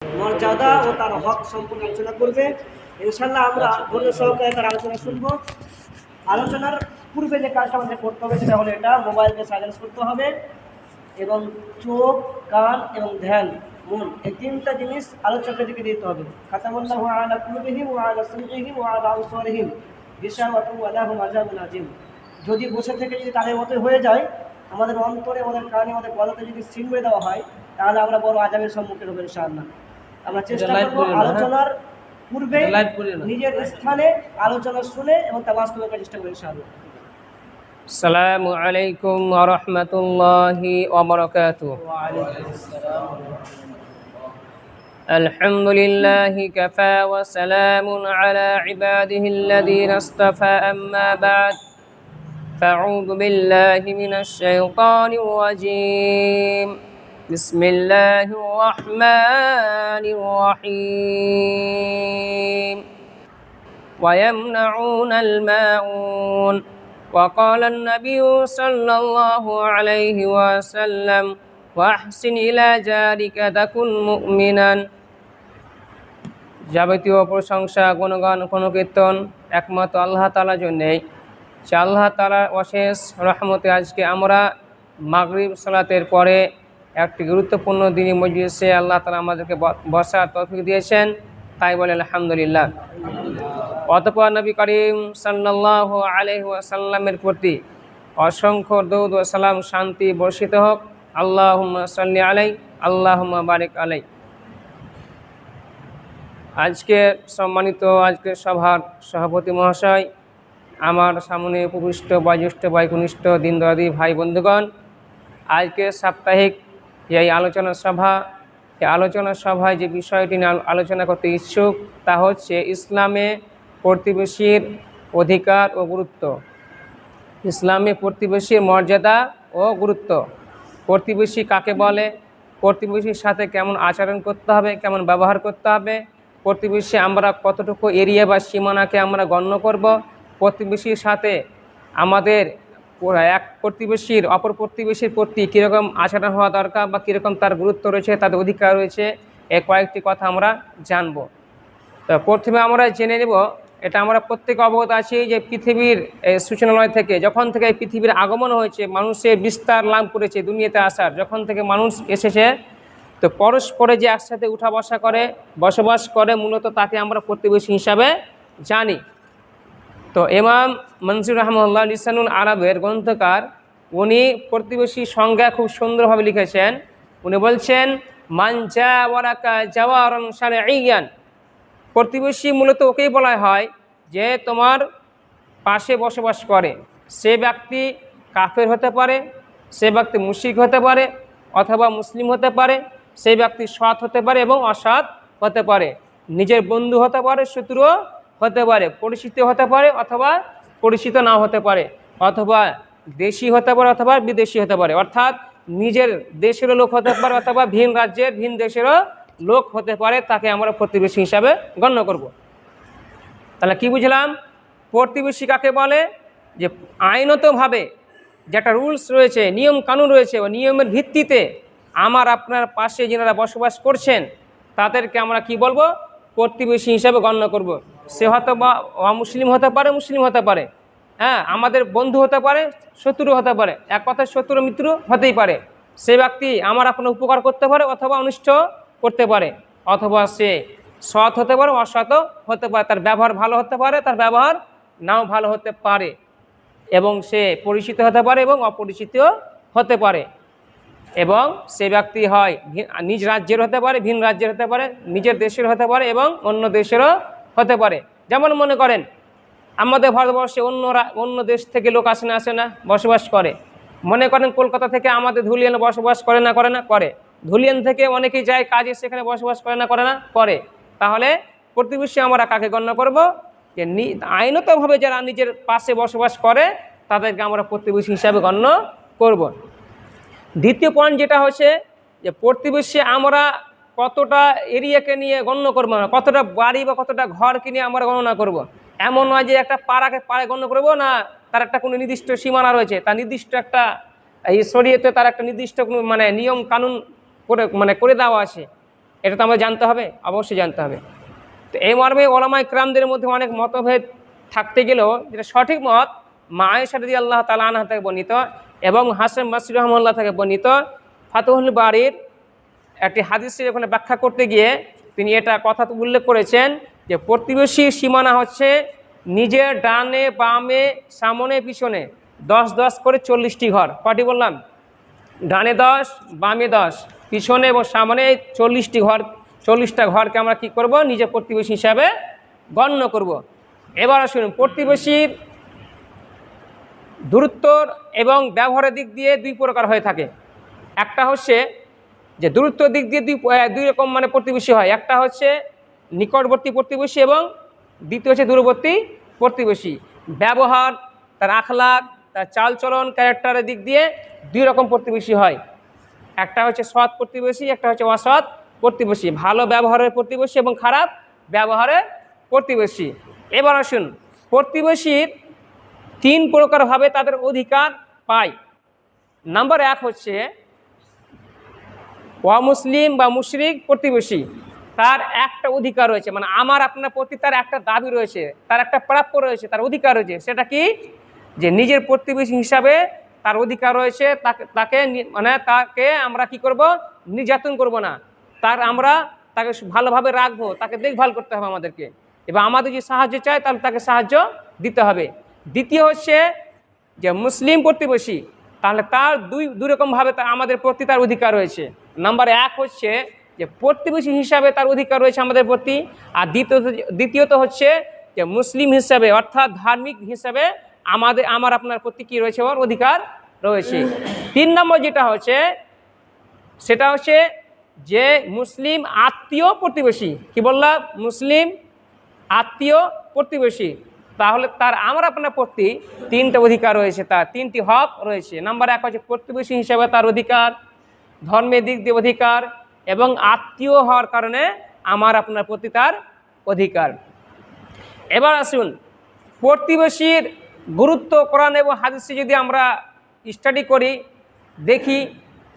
মর্যাদা ও তার হক সম্পর্কে আলোচনা করবে। ইনশাআল্লাহ আমরা ধৈর্য সহকারে তার আলোচনা শুনবো। আলোচনার পূর্বে যে কাজটা আমাদের করতে হবে সেটা হলো এটা, মোবাইলকে সাইলেন্স করতে হবে এবং চোখ, কান এবং ধ্যান, মন, এই তিনটা জিনিস আলোচকের দিকে দিতে হবে। খাতামুল্লাহু আলা কুলুবিহিম ওয়া আলা সামইহিম ওয়া আলা আবসারিহিম গিশাওয়াতুন ওয়া লাহুম আযাবুন আযীম। যদি বসে থেকে যদি তাদের মতো হয়ে যায়, আমাদের অন্তরে, আমাদের কানে, আমাদের গলাতে যদি সিল মেরে দেওয়া হয়, তাহলে আমরা বড় আযাবের সম্মুখীন হবো ইনশাআল্লাহ। আমরা চেষ্টা করবো আলোচনার পূর্বে নিজের স্থানে আলোচনা শুনে এবং তা বাস্তবায়ন করার চেষ্টা করি ইনশাআল্লাহ। আসসালামু আলাইকুম ওয়া রাহমাতুল্লাহি ওয়া বারাকাতুহু। আলহামদুলিল্লাহি কাফা ওয়া সালামুন আলা ইবাদিহিল্লাযীনা ইসতাফা, আম্মা বা'দ। ফাআউযু বিল্লাহি মিনাশ শাইতানির রাজীম। বিসমিল্লাহির রাহমানির রাহিম। ওয়া ইয়ামনাউনাল মাউন। وقال النبي صلى الله عليه وسلم واحسن إلى جارك تكن مؤمنا। যাবতীয় প্রশংসা, গুণগান, কীর্তন একমাত্র আল্লাহ তাআলার জন্যই। সে আল্লাহ তাআলার অশেষ রহমতে আজকে আমরা মাগরিব সালাতের পরে একটি গুরুত্বপূর্ণ দিনী মজলিসে আল্লাহ তাআলা আমাদেরকে বসার তৌফিক দিয়েছেন, তাই বলে আলহামদুলিল্লাহ। অতঃপর নবী করিম সাল্লাল্লাহু আলাইহি ওয়াসাল্লামের প্রতি অসংখ্য দরুদ ও সালাম, শান্তি বর্ষিত হোক। আল্লাহুম্মা সাল্লি আলাইহি, আল্লাহুম্মা বারিক আলাইহি। আজকের সভার সভাপতি মহাশয়, আমার সামনে উপবিষ্ট বয়োজ্যেষ্ঠ, বয়কনিষ্ঠ, দিনদয়াদি ভাই বন্ধুগণ, আজকে সাপ্তাহিক এই আলোচনা সভায় যে বিষয়টি নিয়ে আলোচনা করতে ইচ্ছুক তা হচ্ছে ইসলামে প্রতিবেশীর অধিকার ও গুরুত্ব। ইসলামে প্রতিবেশীর মর্যাদা ও গুরুত্ব। প্রতিবেশী কাকে বলে, প্রতিবেশীর সাথে কেমন আচরণ করতে হবে, কেমন ব্যবহার করতে হবে, প্রতিবেশী আমরা কতটুকু এরিয়া বা সীমানাকে আমরা গণ্য করব, প্রতিবেশীর সাথে আমাদের অপর প্রতিবেশীর প্রতি কীরকম আচরণ হওয়া দরকার বা কীরকম তার গুরুত্ব রয়েছে, তাদের অধিকার রয়েছে, এই কয়েকটি কথা আমরা জানব। তো প্রথমে আমরা জেনে নেব, এটা আমরা প্রত্যেকে অবগত আছি যে পৃথিবীর সূচনালয় থেকে, যখন থেকে পৃথিবীর আগমন হয়েছে, মানুষের বিস্তার লাভ করেছে দুনিয়াতে আসার, যখন থেকে মানুষ এসেছে, তো পরস্পরে যে একসাথে উঠা বসা করে, বসবাস করে, মূলত তাকে আমরা প্রতিবেশী হিসাবে জানি। তো ইমাম মনসুর রাহমাহুল্লাহ লিসানুল আরবের গ্রন্থকার, উনি প্রতিবেশী সংজ্ঞা খুব সুন্দরভাবে লিখেছেন। উনি বলছেন, মান জাওয়ারাকা জাওয়ারান শারঈয়ান। প্রতিবেশী মূলত ওকেই বলা হয় যে তোমার পাশে বসবাস করে। সে ব্যক্তি কাফের হতে পারে, সে ব্যক্তি মুশরিক হতে পারে, অথবা মুসলিম হতে পারে, সেই ব্যক্তি সৎ হতে পারে এবং অসৎ হতে পারে, নিজের বন্ধু হতে পারে, শত্রুও হতে পারে, পরিচিত হতে পারে অথবা পরিচিত নাও হতে পারে, অথবা দেশি হতে পারে অথবা বিদেশি হতে পারে, অর্থাৎ নিজের দেশেরও লোক হতে পারে অথবা ভিন রাজ্যের, ভিন দেশেরও লোক হতে পারে, তাকে আমরা প্রতিবেশী হিসাবে গণ্য করব। তাহলে কি বুঝলাম? প্রতিবেশী কাকে বলে? যে আইনতভাবে যেটা রুলস রয়েছে, নিয়ম কানুন রয়েছে, ও নিয়মের ভিত্তিতে আমার আপনার পাশে যারা বসবাস করছেন তাদেরকে আমরা কি বলবো? প্রতিবেশী হিসাবে গণ্য করব। সে হয়তো বা অমুসলিম হতে পারে, মুসলিম হতে পারে, হ্যাঁ, আমাদের বন্ধু হতে পারে, শত্রু হতে পারে, এক কথায় শত্রু মিত্র হতেই পারে। সে ব্যক্তি আমার আপনার উপকার করতে পারে অথবা অনিষ্ট করতে পারে, অথবা সে সৎ হতে পারে, অসৎ হতে পারে, তার ব্যবহার ভালো হতে পারে, তার ব্যবহার নাও ভালো হতে পারে, এবং সে পরিচিত হতে পারে এবং অপরিচিত হতে পারে, এবং সে ব্যক্তি হয় নিজ রাজ্যের হতে পারে, ভিন রাজ্যের হতে পারে, নিজের দেশের হতে পারে এবং অন্য দেশেরও হতে পারে। যেমন মনে করেন আমাদের ভারতবর্ষে অন্য দেশ থেকে লোক আসে না বসবাস করে। মনে করেন কলকাতা থেকে আমাদের ধুলিয়ানে বসবাস করে না করে, ধুলিয়ান থেকে অনেকেই যায় কাজে, সেখানে বসবাস করে না করে। তাহলে প্রতিবেশী আমরা কাকে গণ্য করব? যে আইনতভাবে যারা নিজের পাশে বসবাস করে তাদেরকে আমরা প্রতিবেশী হিসাবে গণ্য করব। দ্বিতীয় পয়েন্ট যেটা হচ্ছে যে প্রতিবেশী আমরা কতটা এরিয়াকে নিয়ে গণ্য করবো না, কতটা বাড়ি বা কতটা ঘরকে নিয়ে আমরা গণনা করব। এমন নয় যে একটা পাড়াকে গণ্য করব না, তার একটা কোনো নির্দিষ্ট সীমানা রয়েছে, তার নির্দিষ্ট একটা এই শরীয়তে তার একটা নির্দিষ্ট কোনো নিয়ম কানুন করে দেওয়া আছে। এটা তো আমরা জানতে হবে, অবশ্যই জানতে হবে। তো এই মর্মে ওলামায়ে কেরামদের মধ্যে অনেক মতভেদ থাকতে গেলেও যেটা সঠিক মত, মা আয়েশা রাদিয়াল্লাহু তাআলা আনহা থেকে বর্ণিত এবং হাসান বসরি রাহমাহুল্লাহ থেকে বর্ণিত, ফাতহুল বারীর একটি হাদিসের ওখানে ব্যাখ্যা করতে গিয়ে তিনি এটা কথা উল্লেখ করেছেন যে প্রতিবেশী সীমানা হচ্ছে নিজের ডানে বামে সামনে পিছনে 10-10 করে 40টি ঘর। কটি বললাম? ডানে 10, বামে 10, পিছনে এবং সামনে 40টি ঘর। 40টা ঘরকে আমরা কি করব? নিজের প্রতিবেশী হিসাবে গণ্য করব। এবার আসুন, প্রতিবেশীর দূরত্ব এবং ব্যবহারের দিক দিয়ে দুই প্রকার হয়ে থাকে। একটা হচ্ছে যে দূরত্ব দিক দিয়ে দুই রকম মানে প্রতিবেশী হয়। একটা হচ্ছে নিকটবর্তী প্রতিবেশী এবং দ্বিতীয় হচ্ছে দূরবর্তী প্রতিবেশী। ব্যবহার, তার আখলাক, তার চালচলন, ক্যারেক্টারের দিক দিয়ে দুই রকম প্রতিবেশী হয়। একটা হচ্ছে সৎ প্রতিবেশী, একটা হচ্ছে অসৎ প্রতিবেশী। ভালো ব্যবহারের প্রতিবেশী এবং খারাপ ব্যবহারের প্রতিবেশী। এবার আসুন, প্রতিবেশীর 3 প্রকারভাবে তাদের অধিকার পায়। নাম্বার 1 হচ্ছে অমুসলিম বা মুশরিক প্রতিবেশী। তার একটা অধিকার রয়েছে, মানে আমার আপনার প্রতি তার একটা দাবি রয়েছে, তার একটা প্রাপ্য রয়েছে, তার অধিকার রয়েছে। সেটা কি? যে নিজের প্রতিবেশী হিসাবে তার অধিকার রয়েছে, তাকে আমরা কি করব? নির্যাতন করব না, তাকে ভালোভাবে রাখবো, তাকে দেখভাল করতে হবে আমাদেরকে, এবং আমাদের যদি সাহায্য চায় তাহলে তাকে সাহায্য দিতে হবে। দ্বিতীয় হচ্ছে যে মুসলিম প্রতিবেশী, তাহলে তার দুই রকমভাবে আমাদের প্রতি তার অধিকার রয়েছে। নাম্বার 1 হচ্ছে যে প্রতিবেশী হিসাবে তার অধিকার রয়েছে আমাদের প্রতি, আর দ্বিতীয়ত হচ্ছে যে মুসলিম হিসাবে অর্থাৎ ধার্মিক হিসাবে আমার আপনার প্রতি কী রয়েছে? ওর অধিকার রয়েছে। 3 নম্বর যেটা হচ্ছে সেটা হচ্ছে যে মুসলিম আত্মীয় প্রতিবেশী। কি বললাম? মুসলিম আত্মীয় প্রতিবেশী। তাহলে তার আমার আপনার প্রতি 3টা অধিকার রয়েছে, তার 3টি হক রয়েছে। নাম্বার 1 হচ্ছে প্রতিবেশী হিসাবে তার অধিকার, ধর্মের দিক দিয়ে অধিকার, এবং আত্মীয় হওয়ার কারণে আমার আপনার প্রতি তার অধিকার। এবার আসুন, প্রতিবেশীর গুরুত্ব কোরআন এবং হাদিসে যদি আমরা স্টাডি করি, দেখি,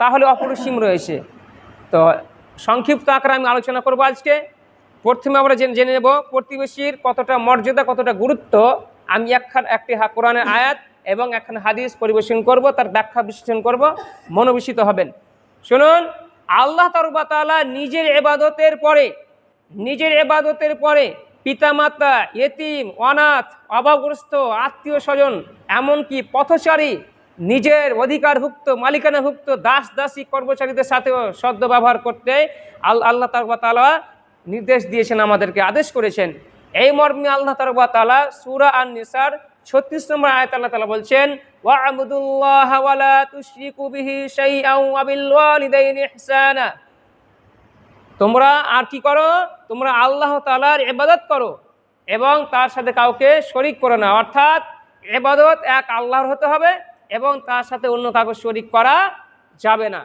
তাহলে অপরিসীম রয়েছে। তো সংক্ষিপ্ত আকারে আমি আলোচনা করব আজকে। প্রথমে আমরা জেনে নেব প্রতিবেশীর কতটা মর্যাদা, কতটা গুরুত্ব। আমি একটি কোরআনের আয়াত এবং একখান হাদিস পরিবেশন করব, তার ব্যাখ্যা বিশ্লেষণ করব, মনোবিষিত হবেন। শুনুন, আল্লাহ তাআলা নিজের ইবাদতের পরে পিতামাতা, ইয়েতিম, অনাথ, অভাবগ্রস্ত, আত্মীয় স্বজন, এমনকি পথচারী, নিজের অধিকারভুক্ত মালিকানাভুক্ত দাস দাসী কর্মচারীদের সাথেও সদ্ব্যবহার করতে আল্লাহ তাআলা নির্দেশ দিয়েছেন, আমাদেরকে আদেশ করেছেন। এই মর্মে আল্লাহ তাআলা সূরা আন-নিসার 36 নম্বর আয়াত আল্লাহ তাআলা বলছেন, ওয়া'বুদুল্লাহা ওয়া লা তুশরিকু বিহি শাইআন ওয়া বিল ওয়ালিদাইনি ইহসানা। তোমরা আর কি করো? তোমরা আল্লাহ তাআলার ইবাদত করো এবং তার সাথে কাউকে শরীক করো না। অর্থাৎ ইবাদত এক আল্লাহর হতে হবে এবং তার সাথে অন্য কাউকে শরীক করা যাবে না।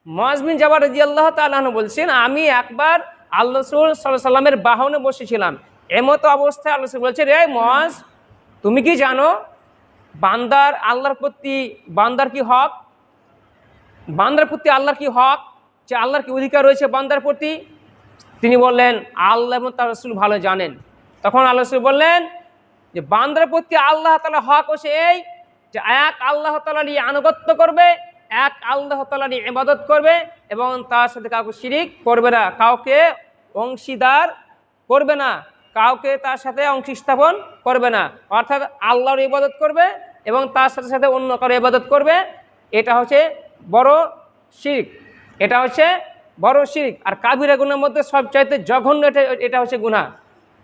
মুআয বিন জাবাল রাদিয়াল্লাহু তাআলা আনহু বলছেন, আমি একবার আল্লাহ রাসূল সাল্লাল্লাহু আলাইহি সাল্লামের বাহনে বসেছিলাম। এমতো অবস্থায় আল্লাহ রাসূল বলছে, রে মুআয, তুমি কি জানো আল্লাহর প্রতি বান্দার কি হক? বান্দার প্রতি আল্লাহর কি হক, যে আল্লাহর কি অধিকার রয়েছে বান্দার প্রতি? তিনি বললেন, আল্লাহ এবং তার রাসূল ভালো জানেন। তখন আল্লাহ রাসূল বললেন যে বান্দার প্রতি আল্লাহ তাআলা হক হচ্ছে এই যে এক আল্লাহ তাআলার আনুগত্য করবে, এক আল্লাহ তাআলার ইবাদত করবে এবং তার সাথে কাউকে শিরিক করবে না, কাউকে অংশীদার করবে না, কাউকে তার সাথে অংশ স্থাপন করবে না। অর্থাৎ আল্লাহর ইবাদত করবে এবং তার সাথে সাথে অন্য কারো ইবাদত করবে। এটা হচ্ছে বড় শিরক, এটা হচ্ছে বড় শিরক। আর কাবিরা গুনাহের মধ্যে সবচাইতে জঘন্য এটা হচ্ছে গুনাহ।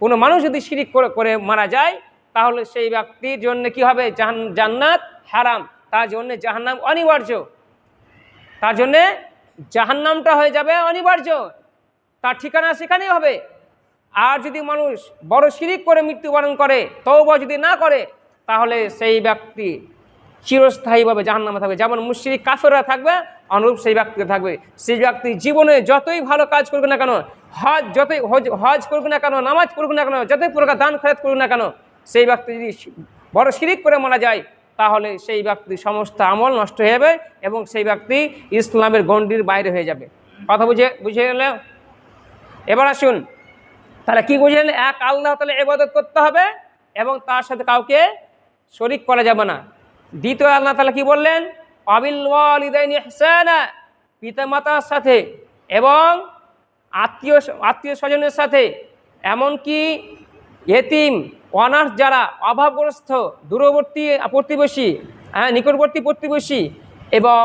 কোনো মানুষ যদি শিরক করে মারা যায় তাহলে সেই ব্যক্তির জন্য কি হবে? জান্নাত হারাম, তার জন্য জাহান্নাম অনিবার্য, তার জন্যে জাহান্নামটা হয়ে যাবে অনিবার্য, তার ঠিকানা সেখানেই হবে। আর যদি মানুষ বড় শিরক করে মৃত্যুবরণ করে, তওবা যদি না করে, তাহলে সেই ব্যক্তি চিরস্থায়ীভাবে জাহান্নামে থাকবে। যেমন মুশরিক কাফেররা থাকবে, অনুরূপ সেই ব্যক্তি থাকবে। সেই ব্যক্তি জীবনে যতই ভালো কাজ করবে না কেন, হজ করবে না কেন, নামাজ পড়বে না কেন, যতই প্রকার দান খয়রাত করবে না কেন, সেই ব্যক্তি যদি বড় শিরক করে মারা যায় তাহলে সেই ব্যক্তির সমস্ত আমল নষ্ট হয়ে যাবে এবং সেই ব্যক্তি ইসলামের গণ্ডির বাইরে হয়ে যাবে। কথা বুঝে গেলে? এবার আসুন, তাহলে কি বুঝলেন? এক আল্লাহ তাআলা ইবাদত করতে হবে এবং তার সাথে কাউকে শরীক করা যাবে না। দ্বিতীয় আল্লাহ তাআলা কি বললেন? আবিল ওয়ালিদাইনি ইহসানা, পিতামাতার সাথে এবং আত্মীয় স্বজনের সাথে, এমনকি এতিম, অনাথ, যারা অভাবগ্রস্ত, দূরবর্তী প্রতিবেশী, নিকটবর্তী প্রতিবেশী এবং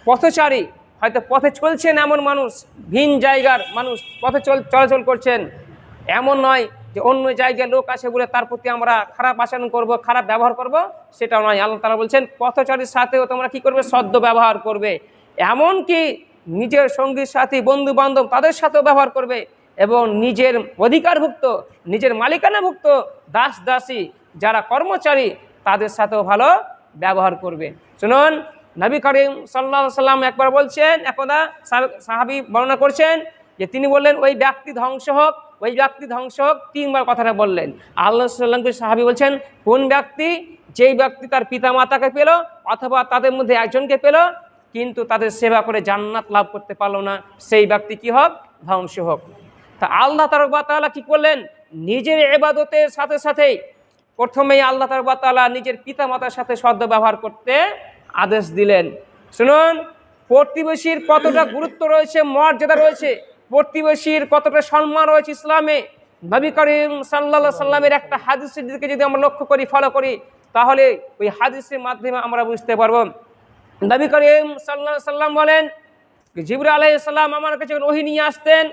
পথচারী, হয়তো পথে চলছেন এমন মানুষ, ভিন জায়গার মানুষ পথে চলাচল করছেন, এমন নয় যে অন্য জায়গায় লোক আছে বলে তার প্রতি আমরা খারাপ আচরণ করব, খারাপ ব্যবহার করব, সেটাও নয়। আল্লাহ তাআলা বলছেন পথচারীর সাথেও তোমরা কি করবে? সদ্য ব্যবহার করবে। এমনকি নিজের সঙ্গীর সাথী, বন্ধু বান্ধব, তাদের সাথেও ব্যবহার করবে এবং নিজের অধিকারভুক্ত, নিজের মালিকানাভুক্ত দাস দাসী, যারা কর্মচারী, তাদের সাথেও ভালো ব্যবহার করবে। শুনুন, নবী করিম সাল্লাল্লাহু আলাইহি সাল্লাম একবার বলছেন, একদা সাহাবী বর্ণনা করছেন যে তিনি বললেন ওই ব্যক্তি ধ্বংস হোক, ওই ব্যক্তি ধ্বংস হোক, 3 বার কথাটা বললেন। আল্লাহ সাল্লামকে সাহাবী বলছেন, কোন ব্যক্তি? যেই ব্যক্তি তার পিতা মাতাকে পেল অথবা তাদের মধ্যে একজনকে পেল কিন্তু তাদের সেবা করে জান্নাত লাভ করতে পারলো না, সেই ব্যক্তি কি হোক? ধ্বংস হোক। তা আল্লাহ তাআলা কি করলেন? নিজের ইবাদতের সাথে সাথে প্রথমেই আল্লাহ তাআলা নিজের পিতা মাতার সাথে সদ্য ব্যবহার করতে আদেশ দিলেন। শুনুন, প্রতিবেশীর কতটা গুরুত্ব রয়েছে, মর্যাদা রয়েছে, প্রতিবেশীর কতটা সম্মান রয়েছে ইসলামে। নবী করিম সাল্লাল্লাহু আলাইহি সাল্লামের একটা হাদিসের দিকে যদি আমরা লক্ষ্য করি, ফলো করি, তাহলে ওই হাদিসের মাধ্যমে আমরা বুঝতে পারব। নবী করিম সাল্লাল্লাহু আলাইহি সাল্লাম বলেন, জিবরাইল আলাইহিস সালাম আমার কাছে ওহী নিয়ে আসতেন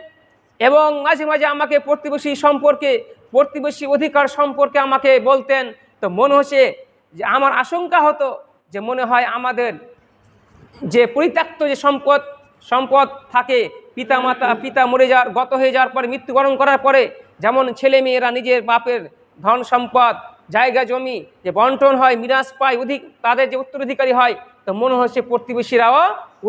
এবং মাঝে মাঝে আমাকে প্রতিবেশী সম্পর্কে, প্রতিবেশী অধিকার সম্পর্কে আমাকে বলতেন। তো মনে হচ্ছে যে আমার আশঙ্কা হতো যে মনে হয় আমাদের যে পরিত্যক্ত যে সম্পদ থাকে, পিতা মরে যাওয়ার, গত হয়ে যাওয়ার পরে, মৃত্যুবরণ করার পরে যেমন ছেলে মেয়েরা নিজের বাপের ধন সম্পদ, জায়গা জমি যে বন্টন হয়, মিরাজ পায়, তাদের যে উত্তরাধিকারী হয়, তো মনে হচ্ছে প্রতিবেশীরাও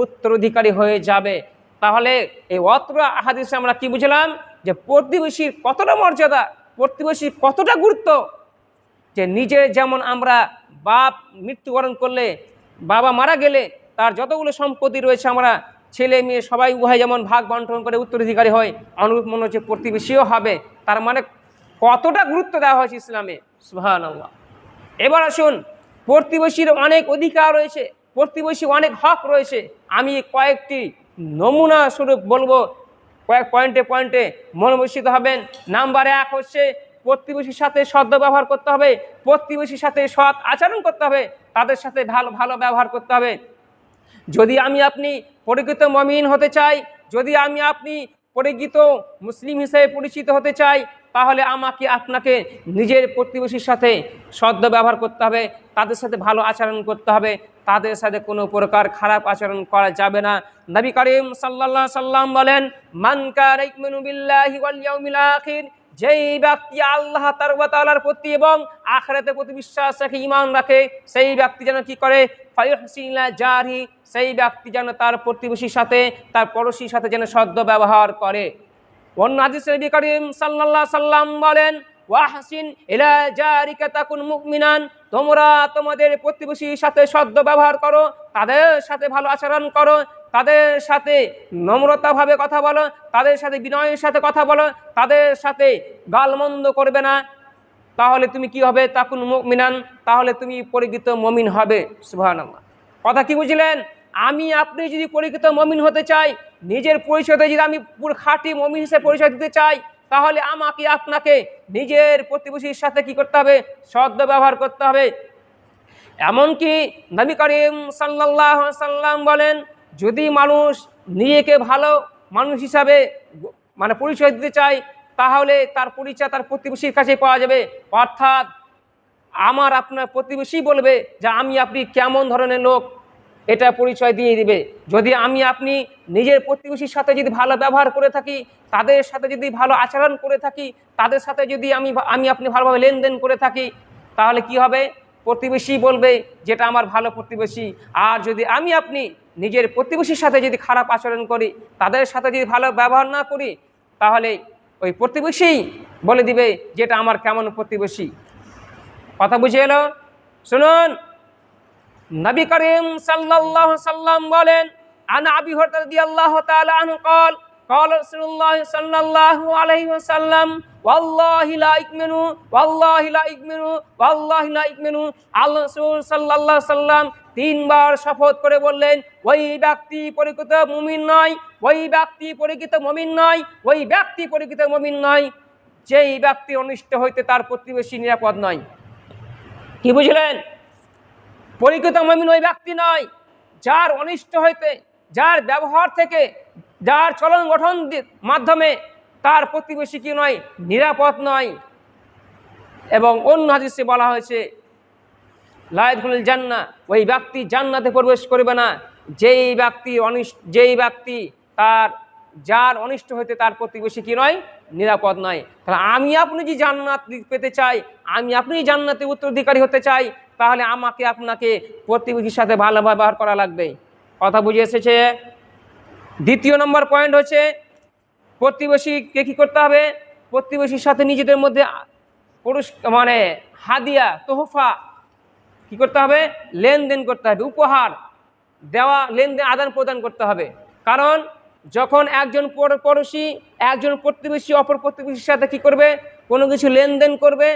উত্তরাধিকারী হয়ে যাবে। তাহলে এই অত্র হাদিসে আমরা কি বুঝলাম? যে প্রতিবেশীর কতটা মর্যাদা, প্রতিবেশীর কতটা গুরুত্ব। যে নিজে যেমন আমরা বাপ মৃত্যুবরণ করলে, বাবা মারা গেলে তার যতগুলো সম্পত্তি রয়েছে আমরা ছেলে মেয়ে সবাই উভয় যেমন ভাগ বন্টন করে উত্তরাধিকারী হয়, অনুরূপ মনে হচ্ছে প্রতিবেশীও হবে। তার মানে কতটা গুরুত্ব দেওয়া হয়েছে ইসলামে, সুবহানাল্লাহ। এবার আসুন, প্রতিবেশীর অনেক অধিকার রয়েছে, প্রতিবেশী অনেক হক রয়েছে। আমি কয়েকটি নমুনা স্বরূপ বলবো, কয়েক পয়েন্টে মনোবর্ষিত হবেন। নাম্বার 1 হচ্ছে প্রতিবেশীর সাথে সদ্য ব্যবহার করতে হবে, প্রতিবেশীর সাথে সৎ আচরণ করতে হবে, তাদের সাথে ভালো ব্যবহার করতে হবে। যদি আমি আপনি পরিচিত মুমিন হতে চাই, যদি আমি আপনি পরিচিত মুসলিম হিসেবে পরিচিত হতে চাই, তাহলে আমাকে আপনাকে নিজের প্রতিবেশীর সাথে সদ্য ব্যবহার করতে হবে, তাদের সাথে ভালো আচরণ করতে হবে, তাদের সাথে কোনো প্রকার খারাপ আচরণ করা যাবে না। নবী করিম সাল্লাল্লাহু আলাইহি সাল্লাম বলেন, মান কানা ইউমিনু বিল্লাহি ওয়াল ইয়াউমিল আখির, যেই ব্যক্তি আল্লাহ তাআলার প্রতি এবং আখিরাতের প্রতি বিশ্বাস রাখে, ঈমান রাখে, সেই ব্যক্তি যেন কি করে? ফায়ুহসিনা জারি, সেই ব্যক্তি যেন তার প্রতিবেশীর সাথে, তার পড়োশীর সাথে যেন সদ্য ব্যবহার করে। অন্য হাদিসে নবী করিম সাল্লাল্লাহু আলাইহি সাল্লাম বলেন, ওয়াহসিন ইলা জারিকা তাকুন মুমিনান, তোমরা তোমাদের প্রতিবেশীর সাথে সদ্য ব্যবহার করো, তাদের সাথে ভালো আচরণ করো, তাদের সাথে নম্রতাভাবে কথা বলো, তাদের সাথে বিনয়ের সাথে কথা বলো, তাদের সাথে গালমন্দ করবে না। তাহলে তুমি কি হবে? তাকুন মুমিনান, তাহলে তুমি পরিচিত মুমিন হবে। সুবহানাল্লাহ। কথা কি বুঝলেন? আমি আপনি যদি পরিচিত মুমিন হতে চাই, নিজের পরিচয়তে যদি আমি পুরো খাঁটি মুমিন হিসেবে পরিচয় দিতে চাই, তাহলে আমাকে আপনাকে নিজের প্রতিবেশীর সাথে কি করতে হবে? সদ্য ব্যবহার করতে হবে। এমনকি নবী করিম সাল্লাল্লাহু আলাইহি সাল্লাম বলেন, যদি মানুষ নিজেকে ভালো মানুষ হিসাবে পরিচয় দিতে চায়, তাহলে তার পরিচয় তার প্রতিবেশীর কাছে পাওয়া যাবে। অর্থাৎ আমার আপনার প্রতিবেশী বলবে যে আমি আপনি কেমন ধরনের লোক, এটা পরিচয় দিয়ে দিবে। যদি আমি আপনি নিজের প্রতিবেশীর সাথে যদি ভালো ব্যবহার করে থাকি, তাদের সাথে যদি ভালো আচরণ করে থাকি, তাদের সাথে যদি আমি আপনি ভালোভাবে লেনদেন করে থাকি, তাহলে কি হবে? প্রতিবেশী বলবে যেটা আমার ভালো প্রতিবেশী। আর যদি আমি আপনি নিজের প্রতিবেশীর সাথে যদি খারাপ আচরণ করি, তাদের সাথে যদি ভালো ব্যবহার না করি, তাহলে ওই প্রতিবেশী বলে দিবে যেটা আমার কেমন প্রতিবেশী। কথা বুঝে এলো? শুনুন, নবী করিম সাল্লাল্লাহু আলাইহি সাল্লাম বলেন, আন আবি হুরায়রা রাদিয়াল্লাহু তাআলা আনহু قال قال رسول الله صلى الله عليه وسلم والله لا يؤمن والله لا يؤمن والله لا يؤمن আল্লাহ রাসূল সাল্লাল্লাহু আলাইহি সাল্লাম তিনবার শপথ করে বললেন, ওই ব্যক্তি পরিচিত মুমিন নয়, ওই ব্যক্তি পরিচিত মুমিন নয়, ওই ব্যক্তি পরিচিত মুমিন নয় যেই ব্যক্তি অনিষ্ট হইতে তার প্রতিবেশী নিরাপদ নয়। কি বুঝলেন? পরিচিত মুমিন ওই ব্যক্তি নয় যার অনিষ্ট হইতে, যার ব্যবহার থেকে, যার চলন গঠন মাধ্যমে তার প্রতিবেশী কি নয়, নিরাপদ নয়। এবং অন্য হাদিসে বলা হয়েছে লা ইয়াদখুলুল জান্নাহ, ওই ব্যক্তি জান্নাতে প্রবেশ করবে না যেই ব্যক্তি তার যার অনিষ্ট হইতে তার প্রতিবেশী কি নয়, নিরাপদ নয়। তাহলে আমি আপনি যে জান্নাত পেতে চাই, আমি আপনি জান্নাতে উত্তরাধিকারী হতে চাই, তাহলে আমাকে আপনাকে প্রতিবেশীর সাথে ভালো ব্যবহার করা লাগবে। কথা বুঝে এসেছে? দ্বিতীয় নম্বর পয়েন্ট হচ্ছে প্রতিবেশীকে কী করতে হবে? প্রতিবেশীর সাথে নিজেদের মধ্যে হাদিয়া, তোহফা কি করতে হবে? লেনদেন করতে হবে, উপহার দেওয়া, লেনদেন আদান প্রদান করতে হবে। কারণ যখন একজন পড়োশী একজন প্রতিবেশী অপর প্রতিবেশীর সাথে কি করবে? কোনো কিছু লেনদেন করবে,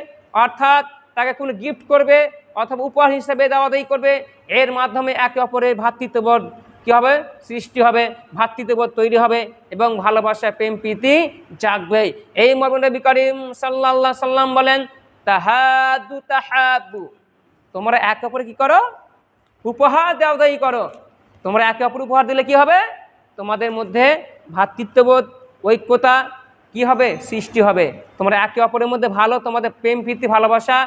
অর্থাৎ তাকে কোনো গিফট করবে অথবা উপহার হিসেবে দেওয়া দেই করবে, এর মাধ্যমে একে অপরের ভ্রাতৃত্ববোধ কী হবে? সৃষ্টি হবে, ভ্রাতৃত্ববোধ তৈরি হবে এবং ভালোবাসা, প্রেম প্রীতি জাগবে। এই মর্মে নবী করিম সাল্লাল্লাহু আলাইহি সাল্লাম বলেন, তাহাদু তাহাবু, তোমরা একে অপরে কি করো? উপহার দেওয়া দেই করো। তোমরা একে অপর উপহার দিলে কি হবে? তোমাদের মধ্যে ভ্রাতৃত্ববোধ, ঐক্যতা কি হবে? সৃষ্টি হবে। তোমরা একে অপরের মধ্যে ভালো, তোমাদের প্রেম প্রীতি, ভালোবাসা,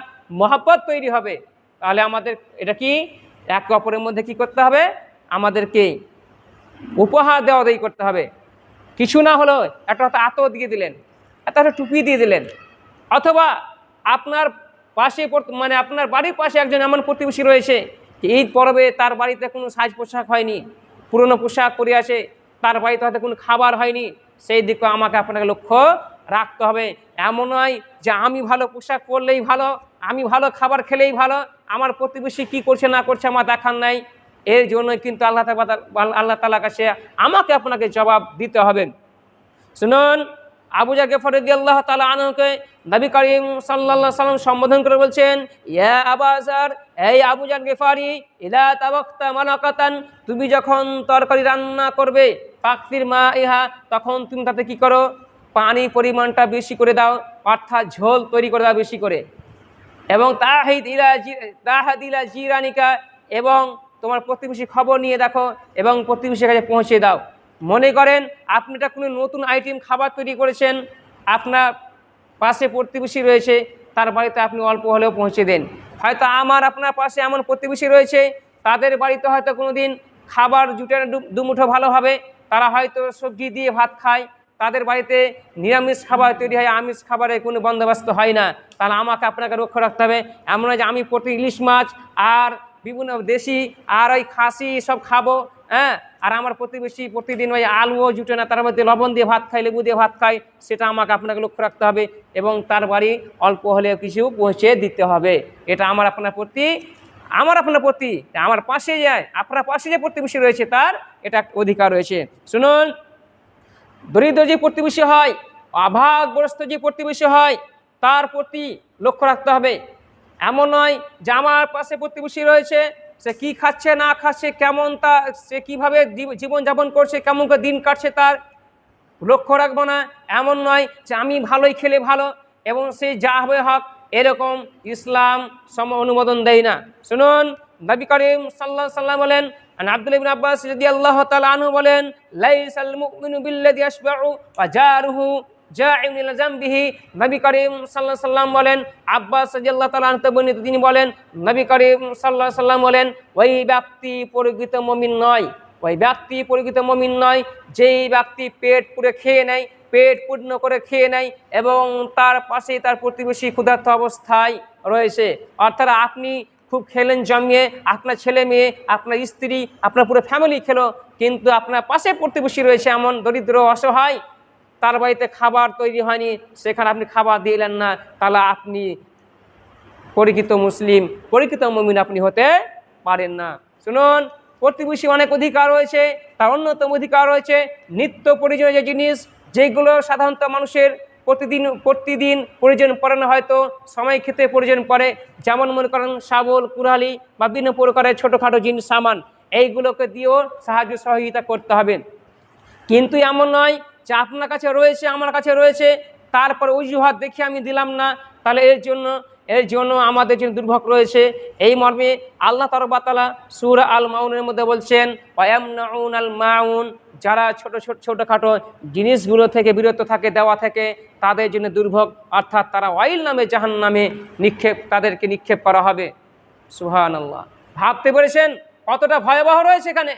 মহব্বত তৈরি হবে। তাহলে আমাদের এটা কি একে অপরের মধ্যে কি করতে হবে? আমাদেরকে উপহার দেওয়া দেই করতে হবে। কিছু না হলেও একটা আতর দিয়ে দিলেন, একটা টুপি দিয়ে দিলেন, অথবা আপনার পাশে আপনার বাড়ির পাশে একজন এমন প্রতিবেশী রয়েছে ঈদ পরবে তার বাড়িতে কোনো সাজ পোশাক হয়নি, পুরনো পোশাক পরে আছে, তার বাড়িতে হয়তো কোনো খাবার হয়নি, সেই দিকে আমাকে আপনাকে লক্ষ্য রাখতে হবে। এমন নয় যে আমি ভালো পোশাক পরলেই ভালো, আমি ভালো খাবার খেলেই ভালো, আমার প্রতিবেশী কি করছে না করছে আমার দেখার নাই। এর জন্য কিন্তু আল্লাহ তাআলার কাছে আমাকে আপনাকে জবাব দিতে হবে। শুনুন, আবু জার গফারি রাদিয়াল্লাহু তাআলা আনহুকে নবী করিম সাল্লাল্লাহু আলাইহি সাল্লাম সম্বোধন করে বলছেন, ইয়া আবা জার, এই আবু জার গফারি, ইলা তাওয়াক্তা মানাকাতান, তুমি যখন তরকারি রান্না করবে, ফাকসির মাইহা, তখন তুমি তাতে কি করো? পানি পরিমাণটা বেশি করে দাও, অর্থাৎ ঝোল তৈরি করে দাও বেশি করে। এবং তাহিদ ইলা জিরানিকা, এবং তোমার প্রতিবেশী খবর নিয়ে দেখো এবং প্রতিবেশীর কাছে পৌঁছে দাও। মনে করেন আপনি একটা কোনো নতুন আইটেম খাবার তৈরি করেছেন, আপনার পাশে প্রতিবেশী রয়েছে, তার বাড়িতে আপনি অল্প হলেও পৌঁছে দেন। হয়তো আপনার পাশে এমন প্রতিবেশী রয়েছে, তাদের বাড়িতে হয়তো কোনো দিন খাবার জুটে দুমুঠো ভালোভাবে, তারা হয়তো সবজি দিয়ে ভাত খায়, তাদের বাড়িতে নিরামিষ খাবার তৈরি হয়, আমিষ খাবারের কোনো বন্দোবস্ত হয় না। তাহলে আমাকে আপনাকে লক্ষ্য রাখতে হবে। এমন নয় যে আমি প্রতি ইলিশ মাছ আর বিভিন্ন দেশি আর ওই খাসি সব খাবো, হ্যাঁ, আর আমার প্রতিবেশী প্রতিদিন ওই আলুও জুটে না, তার মধ্যে লবণ দিয়ে ভাত খায়, লেবু দিয়ে ভাত খায়, সেটা আমাকে আপনাকে লক্ষ্য রাখতে হবে এবং তার বাড়ি অল্প হলেও কিছু পৌঁছে দিতে হবে। এটা আমার আপনার প্রতি, আমার পাশে যায়, আপনার পাশে যে প্রতিবেশী রয়েছে তার এটা অধিকার রয়েছে। শুনুন, দরিদ্র যে প্রতিবেশী হয়, অভাবগ্রস্ত যে প্রতিবেশী হয়, তার প্রতি লক্ষ্য রাখতে হবে। এমন নয় যে আমার পাশে প্রতিবেশী রয়েছে, সে কি খাচ্ছে না খাচ্ছে, কেমন সে কীভাবে জীবনযাপন করছে, কেমন করে দিন কাটছে, তার লক্ষ্য রাখবো না। এমন নয় যে আমি ভালোই খেলে ভালো এবং সে যা হবে হক, এরকম ইসলাম অনুমোদন দেয় না। শুনুন, নবী করিম সাল্লাল্লাহু আলাইহি সাল্লাম বলেন, আব্দুল্লাহ ইবনে আব্বাস রাদিয়াল্লাহু তাআলা আনহু বলেন, লাইসাল মুমিনু বিল্লাযী ইয়াশবাউ ওয়া জারুহু জাইউন ইলা জামবিহি। নবী করিম সাল্লাল্লাহু আলাইহি সাল্লাম বলেন, আব্বাস রাদিয়াল্লাহু তাআলা আনহু বর্ণিত, তিনি বলেন, নবী করিম সাল্লাল্লাহু আলাইহি সাল্লাম বলেন, ওই ব্যক্তি প্রকৃত মুমিন নয়, ওই ব্যক্তি প্রকৃত মুমিন নয় যেই ব্যক্তি পেট পুরে খেয়ে নেয়, পেট পূর্ণ করে খেয়ে নেয় এবং তার পাশে তার প্রতিবেশী ক্ষুধার্ত অবস্থায় রয়েছে। অর্থাৎ আপনি খুব খেলেন জমিয়ে, আপনার ছেলে মেয়ে, আপনার স্ত্রী, আপনার পুরো ফ্যামিলি খেলো, কিন্তু আপনার পাশে প্রতিবেশী রয়েছে এমন দরিদ্র অসহায়, তার বাড়িতে খাবার তৈরি হয়নি, সেখানে আপনি খাবার দিলেন না, তাহলে আপনি পরিচিত মুসলিম, পরিচিত মুমিন আপনি হতে পারেন না। শুনুন, প্রতিবেশী অনেক অধিকার রয়েছে, তার অন্যতম অধিকার রয়েছে নিত্য প্রয়োজনীয় যে জিনিস, যেগুলো সাধারণত মানুষের প্রতিদিন প্রয়োজন পড়ে না, হয়তো সময় ক্ষেত্রে প্রয়োজন পড়ে, যেমন মনে করেন শাবল, কুড়ালি বা বিভিন্ন প্রকারের ছোটোখাটো জিনিস সামান, এইগুলোকে দিয়েও সাহায্য সহযোগিতা করতে হবে। কিন্তু এমন নয় যে আপনার কাছে রয়েছে, আমার কাছে রয়েছে, তারপর অজুহাত দেখে আমি দিলাম না, তাহলে এর জন্য আমাদের জন্য দুর্ভোগ রয়েছে। এই মর্মে আল্লাহ তাআলা সূরা আল মাউনের মধ্যে বলছেন, ওয়ায়ামনাউন আল মাউন, যারা ছোটোখাটো জিনিসগুলো থেকে বিরত থাকে, দেওয়া থেকে, তাদের জন্য দুর্ভোগ, অর্থাৎ তারা ওয়াইল নামে, জাহান্নামে তাদেরকে নিক্ষেপ করা হবে। সুবহানাল্লাহ। ভাবতে পেরেছেন কতটা ভয়াবহ রয়েছে এখানে,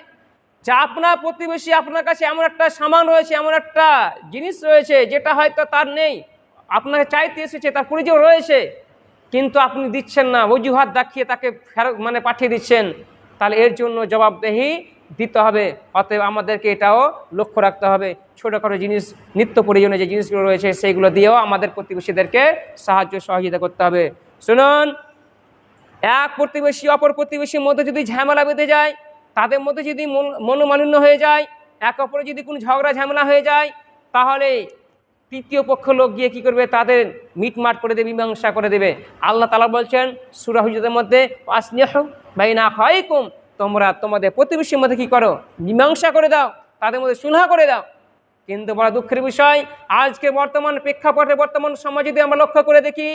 যে আপনার প্রতিবেশী আপনার কাছে এমন একটা সামান রয়েছে, এমন একটা জিনিস রয়েছে যেটা হয়তো তার নেই, আপনাকে চাইতে এসেছে, তার প্রয়োজন রয়েছে, কিন্তু আপনি দিচ্ছেন না, অজুহাত দেখিয়ে তাকে পাঠিয়ে দিচ্ছেন, তাহলে এর জন্য জবাবদেহি দিতে হবে। অতএব আমাদেরকে এটাও লক্ষ্য রাখতে হবে, ছোটোখাটো জিনিস, নিত্য প্রয়োজনীয় যে জিনিসগুলো রয়েছে সেইগুলো দিয়েও আমাদের প্রতিবেশীদেরকে সাহায্য সহযোগিতা করতে হবে। শুনুন, এক প্রতিবেশী অপর প্রতিবেশীর মধ্যে যদি ঝামেলা বেঁধে যায়, তাদের মধ্যে যদি মনোমালিন্য হয়ে যায়, এক অপরে যদি কোনো ঝগড়া ঝামেলা হয়ে যায়, তাহলে তৃতীয় পক্ষ লোক গিয়ে কী করবে, তাদের মিটমাট করে দেবে, মীমাংসা করে দেবে। আল্লাহ তাআলা বলছেন সূরা হুজুরের মধ্যে, আসলিহু বাইনা আখাইকুম, তোমরা তোমাদের প্রতিবেশীর মধ্যে কী করো, মীমাংসা করে দাও, তাদের মধ্যে সুলহ করে দাও। কিন্তু বড় দুঃখের বিষয়, আজকে বর্তমান প্রেক্ষাপটে, বর্তমান সমাজ যদি আমরা লক্ষ্য করে দেখি,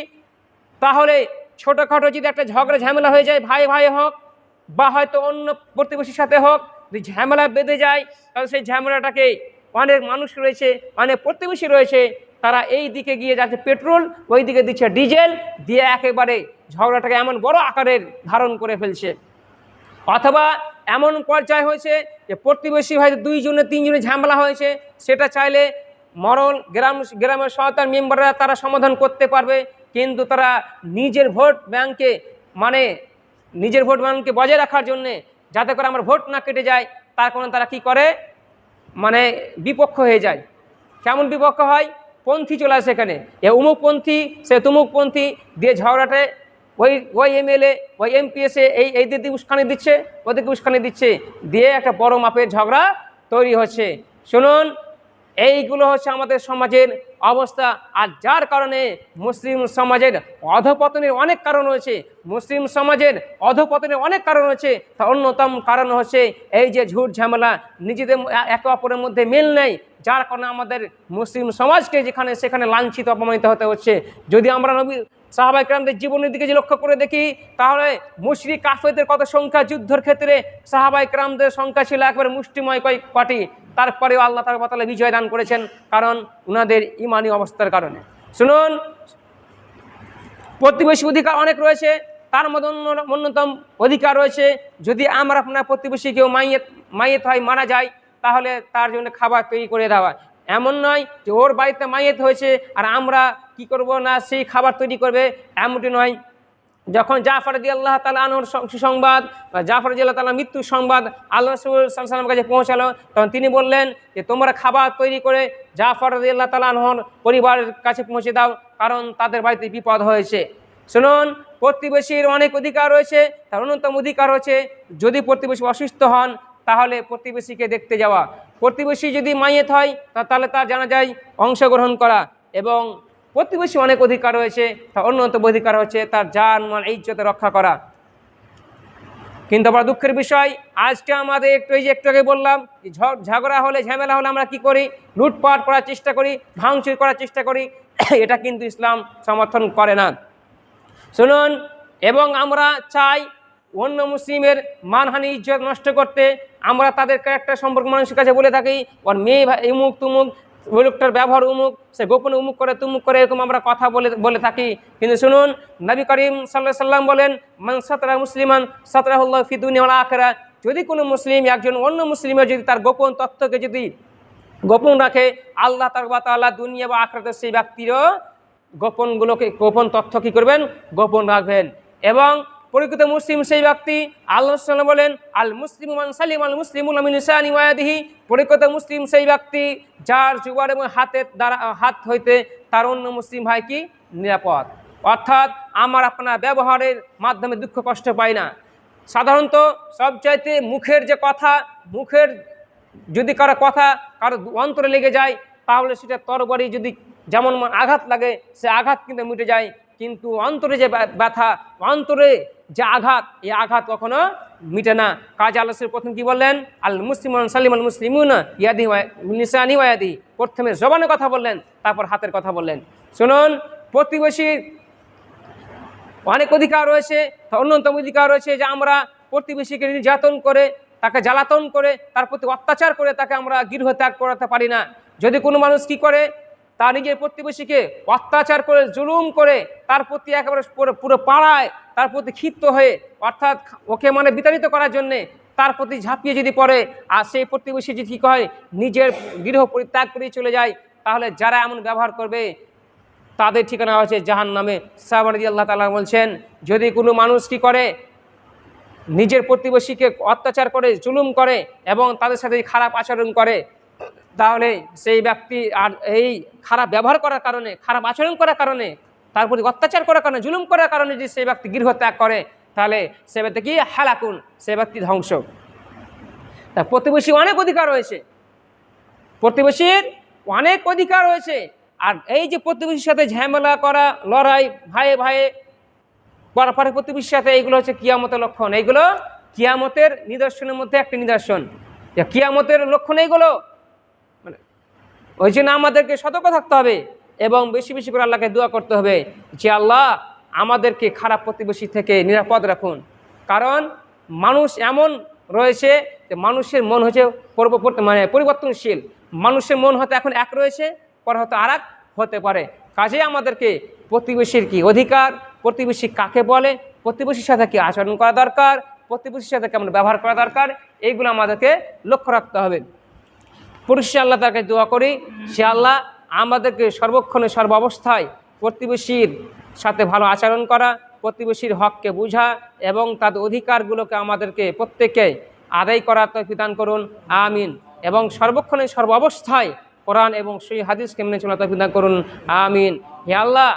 তাহলে ছোটোখাটো যদি একটা ঝগড়া ঝামেলা হয়ে যায়, ভাই ভাই হোক বা হয়তো অন্য প্রতিবেশীর সাথে হোক, যদি ঝামেলা বেঁধে যায়, তাহলে সেই ঝামেলাটাকে অনেক মানুষ রয়েছে, অনেক প্রতিবেশী রয়েছে, তারা এই দিকে গিয়ে যাচ্ছে পেট্রোল, ওই দিকে দিচ্ছে ডিজেল, দিয়ে একেবারে ঝগড়াটাকে এমন বড় আকারের ধারণ করে ফেলছে। অথবা এমন পর্যায়ে হয়েছে যে প্রতিবেশী হয়তো 2 জনে 3 জনে ঝামেলা হয়েছে, সেটা চাইলে গ্রামের সরকার মেম্বাররা তারা সমাধান করতে পারবে, কিন্তু তারা নিজের ভোট ব্যাংকে বজায় রাখার জন্যে, যাতে করে আমার ভোট না কেটে যায়, তার কারণে তারা কি করে, বিপক্ষ হয়ে যায়। কেমন বিপক্ষ হয়, পন্থী চলে আসে এখানে, এ অমুক পন্থী, সে তুমুক পন্থী, দিয়ে ঝগড়াটে ওই এমএলএ, ওই এমপি এসে এই দিদি উস্কানি দিচ্ছে, ওদেরকে উস্কানি দিচ্ছে, দিয়ে একটা বড় মাপের ঝগড়া তৈরি হচ্ছে। শুনুন, এইগুলো হচ্ছে আমাদের সমাজের অবস্থা, আর যার কারণে মুসলিম সমাজের অধঃপতনের অনেক কারণ রয়েছে। মুসলিম সমাজের অধঃপতনের অনেক কারণ রয়েছে, তার অন্যতম কারণ হচ্ছে এই যে ঝুট ঝামেলা, নিজেদের একে অপরের মধ্যে মিল নেই, যার কারণে আমাদের মুসলিম সমাজকে যেখানে সেখানে লাঞ্ছিত, অপমানিত হতে হচ্ছে। যদি আমরা নবী সাহাবায়ে কেরামদের জীবনের দিকে যে লক্ষ্য করে দেখি, তাহলে মুশরিক কাফেরদের কত সংখ্যা, যুদ্ধের ক্ষেত্রে সাহাবায়ে কেরামদের সংখ্যা ছিল একবারে মুষ্টিময় কয়টি, তারপরেও আল্লাহ তাআলা বিজয় দান করেছেন, কারণ উনাদের ইমানি অবস্থার কারণে। শুনুন, প্রতিবেশী অধিকার অনেক রয়েছে, তার মধ্যে অন্যতম অধিকার রয়েছে, যদি আমরা আপনার প্রতিবেশী কেউ মাইয়েত হয়, মারা যায়, তাহলে তার জন্য খাবার তৈরি করে দেওয়া। এমন নয় যে ওর বাড়িতে মাইয়েত হয়েছে আর আমরা কি করব না, সেই খাবার তৈরি করবে, এমনটি নয়। যখন জাফর রাদিয়াল্লাহু তাআলা আনহুর সুসংবাদ, জাফর রাদিয়াল্লাহু তাআলা মৃত্যুর সংবাদ আল্লাহ রাসূল সাল্লাল্লাহু আলাইহি ওয়াসাল্লামের কাছে পৌঁছালো, তখন তিনি বললেন যে তোমরা খাবার তৈরি করে জাফর রাদিয়াল্লাহু তাআলা আনহুর পরিবারের কাছে পৌঁছে দাও, কারণ তাদের বাড়িতে বিপদ হয়েছে। শুনুন, প্রতিবেশীর অনেক অধিকার রয়েছে, তার অন্যতম অধিকার হচ্ছে যদি প্রতিবেশী অসুস্থ হন, তাহলে প্রতিবেশীকে দেখতে যাওয়া। প্রতিবেশী যদি মাইয়েত হয়, তাহলে তার জানাজায় অংশগ্রহণ করা। এবং প্রতিবেশী অনেক অধিকার রয়েছে, তার অন্যতম অধিকার হচ্ছে তার জান মাল ইজ্জত রক্ষা করা। কিন্তু বড় দুঃখের বিষয়, আজকে আমাদের একটু আগে বললাম, ঝগড়া হলে, ঝামেলা হলে আমরা কি করি, লুটপাট করার চেষ্টা করি, ভাঙচুর করার চেষ্টা করি। এটা কিন্তু ইসলাম সমর্থন করে না। শুনুন, এবং আমরা চাই অন্য মুসলিমের মানহানি, ইজ্জত নষ্ট করতে। আমরা তাদের ক্যারেক্টার সম্পর্কে মানুষের কাছে বলে থাকি, ওর মেয়ে উমুক তুমুক, ওই লোকটার ব্যবহার উমুক, সে গোপনে উমুক করে তুমুক করে, এরকম আমরা কথা বলে থাকি। কিন্তু শুনুন, নবী করিম সাল্লাল্লাহু আলাইহি ওয়াসাল্লাম বলেন, মান সাতরা মুসলিমান সাতরাহুল্লাহু ফি দুনিয়া ওয়াল আখিরাহ, যদি কোনো মুসলিম একজন অন্য মুসলিমের যদি তার গোপন তথ্যকে যদি গোপন রাখে, আল্লাহ তাআলা দুনিয়া বা আখিরাতে সেই ব্যক্তিরও গোপন তথ্য কী করবেন, গোপন রাখবেন। এবং প্রকৃত মুসলিম সেই ব্যক্তি, আল্লাহ সাল্লাল্লাহু বলেন, আল মুসলিমু মান সালিম আল মুসলিমুনা মিন লিসানি ওয়া ইয়াদিহি, প্রকৃত মুসলিম সেই ব্যক্তি যার জুবার এবং হাত হইতে তার অন্য মুসলিম ভাই কি নিরাপদ। অর্থাৎ আমার আপনার ব্যবহারের মাধ্যমে দুঃখ কষ্ট পাই না। সাধারণত সবচাইতে মুখের যে কথা, মুখের যদি কারো কথা কারো অন্তরে লেগে যায় তাহলে সেটা তরবারি যদি যেমন আঘাত লাগে সে আঘাত কিন্তু মিটে যায়, কিন্তু অন্তরে যে ব্যথা, অন্তরে যে আঘাত, এই আঘাত কখনো মিটে না। কাজী আল্লাহ প্রথম কি বললেন? আল মুসলিমান সালিম আল মুসলিমুনা ইয়াদি লিসানি ওয়া ইয়াদি। প্রথমে জবানের কথা বললেন, তারপর হাতের কথা বললেন। শুনুন, প্রতিবেশীর অনেক অধিকার রয়েছে, অন্যতম অধিকার রয়েছে যে আমরা প্রতিবেশীকে নির্যাতন করে, তাকে জ্বালাতন করে, তার প্রতি অত্যাচার করে তাকে আমরা গৃহ ত্যাগ করাতে পারি না। যদি কোনো মানুষ কি করে, তার নিজের প্রতিবেশীকে অত্যাচার করে, জুলুম করে, তার প্রতি একেবারে পুরো পাড়ায় তার প্রতি ক্ষিপ্ত হয়ে, অর্থাৎ ওকে মানে বিতাড়িত করার জন্যে তার প্রতি ঝাঁপিয়ে যদি পড়ে, আর সেই প্রতিবেশী যদি কী হয় নিজের গৃহ পরিত্যাগ করে চলে যায়, তাহলে যারা এমন ব্যবহার করবে তাদের ঠিকানা হচ্ছে জাহান্নামে। সাহাবা রাদিয়াল্লাহু তাআলা বলছেন, যদি কোনো মানুষ কি করে নিজের প্রতিবেশীকে অত্যাচার করে, জুলুম করে এবং তাদের সাথে খারাপ আচরণ করে, তাহলে সেই ব্যক্তি আর এই খারাপ ব্যবহার করার কারণে, খারাপ আচরণ করার কারণে, তার প্রতি অত্যাচার করার কারণে, জুলুম করার কারণে যদি সেই ব্যক্তি গৃহ ত্যাগ করে, তাহলে সে ব্যক্তি কি হালাকুন, সে ব্যক্তি ধ্বংস। তা প্রতিবেশী অনেক অধিকার রয়েছে, প্রতিবেশীর অনেক অধিকার রয়েছে। আর এই যে প্রতিবেশীর সাথে ঝামেলা করা, লড়াই, ভাইয়ে ভাইয়ে পরপরে প্রতিবেশীর সাথে, এইগুলো হচ্ছে কিয়ামতের লক্ষণ। এইগুলো কিয়ামতের নিদর্শনের মধ্যে একটি নিদর্শন। কিয়ামতের লক্ষণ এইগুলো, মানে ওই জন্য আমাদেরকে সতর্ক থাকতে হবে এবং বেশি বেশি করে আল্লাহকে দোয়া করতে হবে যে আল্লাহ আমাদেরকে খারাপ প্রতিবেশী থেকে নিরাপদ রাখুন। কারণ মানুষ এমন রয়েছে যে মানুষের মন হচ্ছে মানে পরিবর্তনশীল। মানুষের মন হয়তো এখন এক রয়েছে, পরে হয়তো আর এক হতে পারে। কাজেই আমাদেরকে প্রতিবেশীর কি অধিকার, প্রতিবেশী কাকে বলে, প্রতিবেশীর সাথে কি আচরণ করা দরকার, প্রতিবেশীর সাথে কেমন ব্যবহার করা দরকার, এইগুলো আমাদেরকে লক্ষ্য রাখতে হবে। পরিশেষে আল্লাহ তাকে দোয়া করি, সে আল্লাহ আমাদেরকে সর্বক্ষণে সর্বাবস্থায় প্রতিবেশীর সাথে ভালো আচরণ করা, প্রতিবেশীর হককে বোঝা এবং তাদের অধিকারগুলোকে আমাদেরকে প্রত্যেককে আদায় করার তৌফিক দান করুন, আমিন। এবং সর্বক্ষণে সর্বাবস্থায় কোরআন এবং সেই হাদিসকে মেনে চলার তৌফিক দান করুন, আমিন। হে আল্লাহ,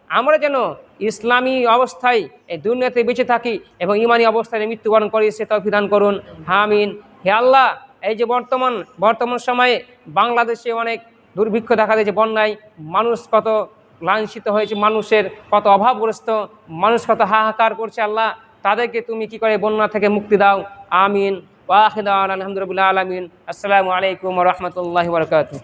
আমরা যেন ইসলামী অবস্থায় এই দুনিয়াতে বেঁচে থাকি এবং ইমানি অবস্থায় মৃত্যুবরণ করি, সে তৌফিক দান করুন, আমিন। হে আল্লাহ, এই যে বর্তমান সময়ে বাংলাদেশে অনেক দুর্ভিক্ষ দেখা দিয়েছে, বন্যায় মানুষ কত লাঞ্ছিত হয়েছে, মানুষের কত অভাবগ্রস্ত, মানুষ কত হাহাকার করছে। আল্লাহ, তাদেরকে তুমি কি করে বন্যা থেকে মুক্তি দাও, আমিন। ওয়া আখিরু দাওয়ানা আলহামদুলিল্লাহি রাব্বিল আলামিন। আসসালামু আলাইকুম ওয়া রাহমাতুল্লাহি ওয়া বারাকাতুহু।